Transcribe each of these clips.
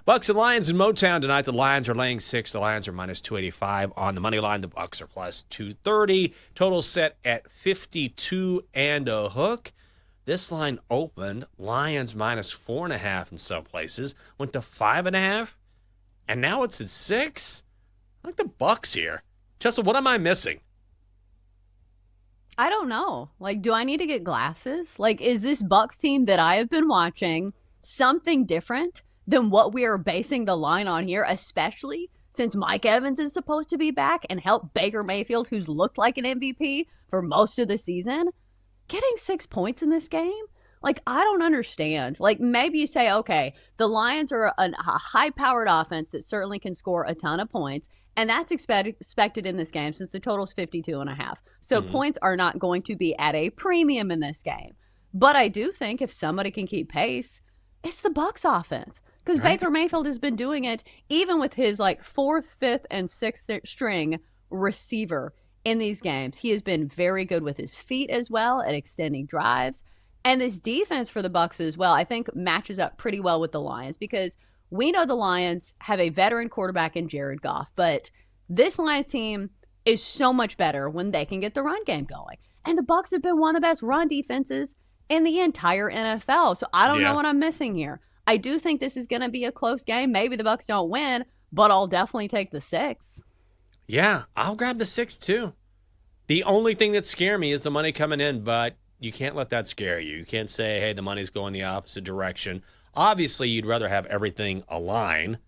Bucs and Lions in Motown tonight. The Lions are laying 6. The Lions are minus 285 on the money line. The Bucs are plus 230. Total set at 52 and a hook. This line opened Lions minus 4.5 in some places. Went to 5.5. And now it's at 6. I like the Bucs here. Chelsea, what am I missing? I don't know. Like, do I need to get glasses? Like, is this Bucs team that I have been watching something different than what we are basing the line on here, especially since Mike Evans is supposed to be back and help Baker Mayfield, who's looked like an MVP for most of the season, getting 6 points in this game? Like, I don't understand. Like, maybe you say, okay, the Lions are a high-powered offense that certainly can score a ton of points, and that's expected in this game since the total's 52.5. So points are not going to be at a premium in this game. But I do think if somebody can keep pace, it's the Bucs offense. Because Baker Mayfield has been doing it even with his like 4th, 5th, and 6th string receiver in these games. He has been very good with his feet as well at extending drives. And this defense for the Bucs as well, I think matches up pretty well with the Lions because we know the Lions have a veteran quarterback in Jared Goff, but this Lions team is so much better when they can get the run game going. And the Bucs have been one of the best run defenses in the entire NFL. So I don't know what I'm missing here. I do think this is going to be a close game. Maybe the Bucs don't win, but I'll definitely take the 6. Yeah, I'll grab the 6 too. The only thing that scares me is the money coming in, but you can't let that scare you. You can't say, hey, the money's going the opposite direction. Obviously, you'd rather have everything align,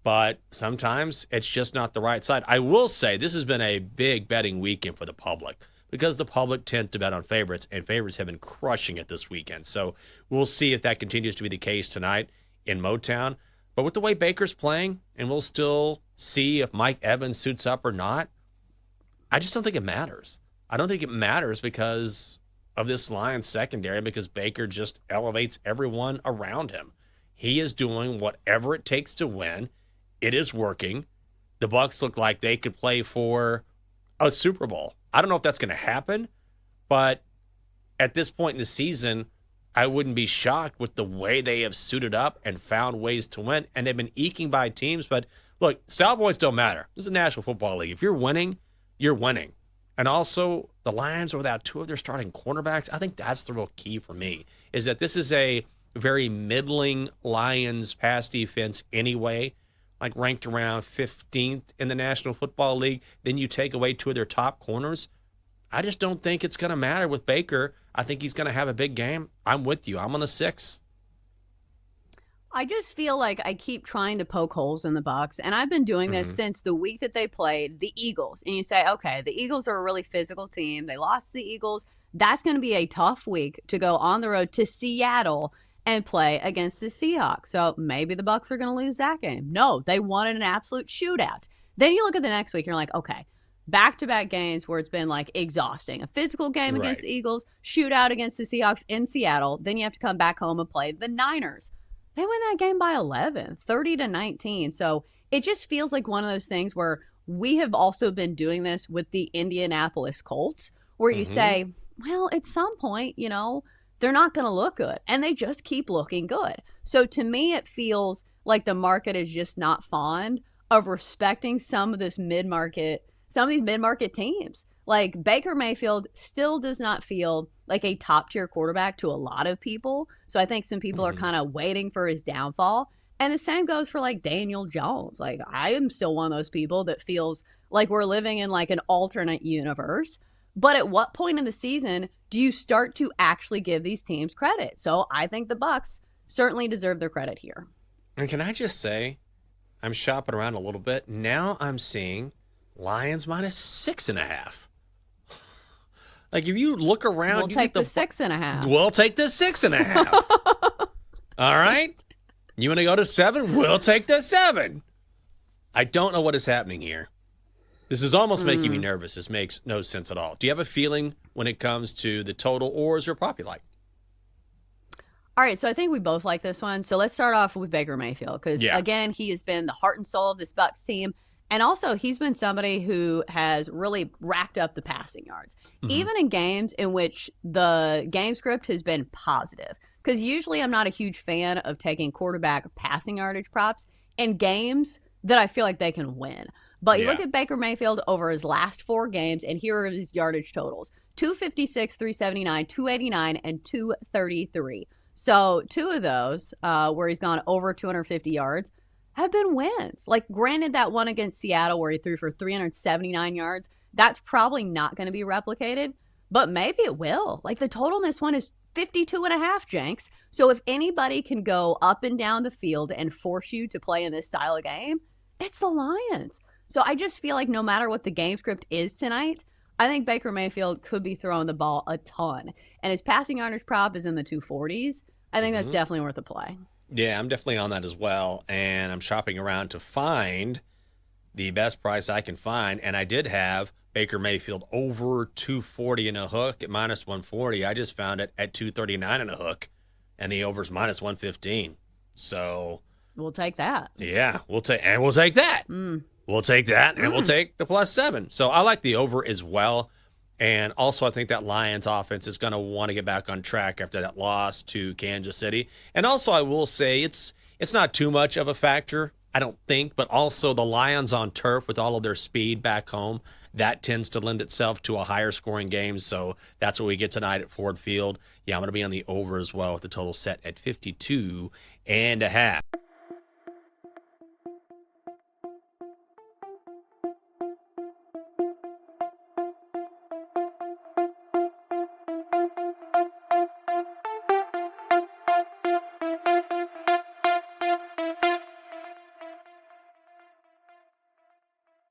but sometimes it's just not the right side. I will say this has been a big betting weekend for the public because the public tends to bet on favorites, and favorites have been crushing it this weekend. So we'll see if that continues to be the case tonight in Motown. But with the way Baker's playing, and we'll still see if Mike Evans suits up or not, I just don't think it matters. I don't think it matters because of this Lions secondary, because Baker just elevates everyone around him. He is doing whatever it takes to win. It is working. The Bucs look like they could play for a Super Bowl. I don't know if that's going to happen, but at this point in the season, I wouldn't be shocked with the way they have suited up and found ways to win, and they've been eking by teams. But look, style points don't matter. This is a National Football League. If you're winning, you're winning. And also, the Lions are without 2 of their starting cornerbacks. I think that's the real key for me, is that this is a very middling Lions pass defense anyway, like ranked around 15th in the National Football League. Then you take away 2 of their top corners. I just don't think it's going to matter with Baker. I think he's going to have a big game. I'm with you. I'm on the 6. I just feel like I keep trying to poke holes in the Bucs, and I've been doing this since the week that they played the Eagles. And you say, okay, the Eagles are a really physical team. They lost the Eagles. That's going to be a tough week to go on the road to Seattle and play against the Seahawks. So maybe the Bucs are going to lose that game. No, they wanted an absolute shootout. Then you look at the next week, and you're like, okay, back-to-back games where it's been like exhausting. A physical game against the Eagles, shootout against the Seahawks in Seattle. Then you have to come back home and play the Niners. They win that game by 11, 30-19. So it just feels like one of those things where we have also been doing this with the Indianapolis Colts, where you say, well, at some point, you know, they're not going to look good. And they just keep looking good. So to me, it feels like the market is just not fond of respecting some of these mid-market teams. Like Baker Mayfield still does not feel like a top-tier quarterback to a lot of people. So I think some people are kind of waiting for his downfall. And the same goes for like Daniel Jones. Like I am still one of those people that feels like we're living in like an alternate universe. But at what point in the season do you start to actually give these teams credit? So I think the Bucs certainly deserve their credit here. And can I just say, I'm shopping around a little bit. Now I'm seeing Lions minus 6.5. Like, if you look around, we'll take the 6.5. We'll take the 6.5. All right? You want to go to 7? We'll take the 7. I don't know what is happening here. This is almost making me nervous. This makes no sense at all. Do you have a feeling when it comes to the total, or is there a prop you like? All right, so I think we both like this one. So let's start off with Baker Mayfield because, again, he has been the heart and soul of this Bucs team. And also, he's been somebody who has really racked up the passing yards, even in games in which the game script has been positive. because usually I'm not a huge fan of taking quarterback passing yardage props in games that I feel like they can win. But you look at Baker Mayfield over his last 4 games, and here are his yardage totals: 256, 379, 289, and 233. So 2 of those where he's gone over 250 yards have been wins. Like, granted, that one against Seattle where he threw for 379 yards, that's probably not going to be replicated, but maybe it will. Like, the total in this one is 52.5, Jenks. So if anybody can go up and down the field and force you to play in this style of game, it's the Lions. So I just feel like no matter what the game script is tonight, I think Baker Mayfield could be throwing the ball a ton. And his passing yardage prop is in the 240s. I think that's definitely worth a play. Yeah, I'm definitely on that as well. And I'm shopping around to find the best price I can find. And I did have Baker Mayfield over 240 and a hook at minus 140. I just found it at 239 and a hook. And the over's minus 115. So we'll take that. Yeah, we'll take that. We'll take that, and we'll take the +7. So I like the over as well. And also, I think that Lions offense is going to want to get back on track after that loss to Kansas City. And also, I will say it's not too much of a factor, I don't think, but also the Lions on turf with all of their speed back home, that tends to lend itself to a higher scoring game. So that's what we get tonight at Ford Field. Yeah, I'm going to be on the over as well with the total set at 52.5.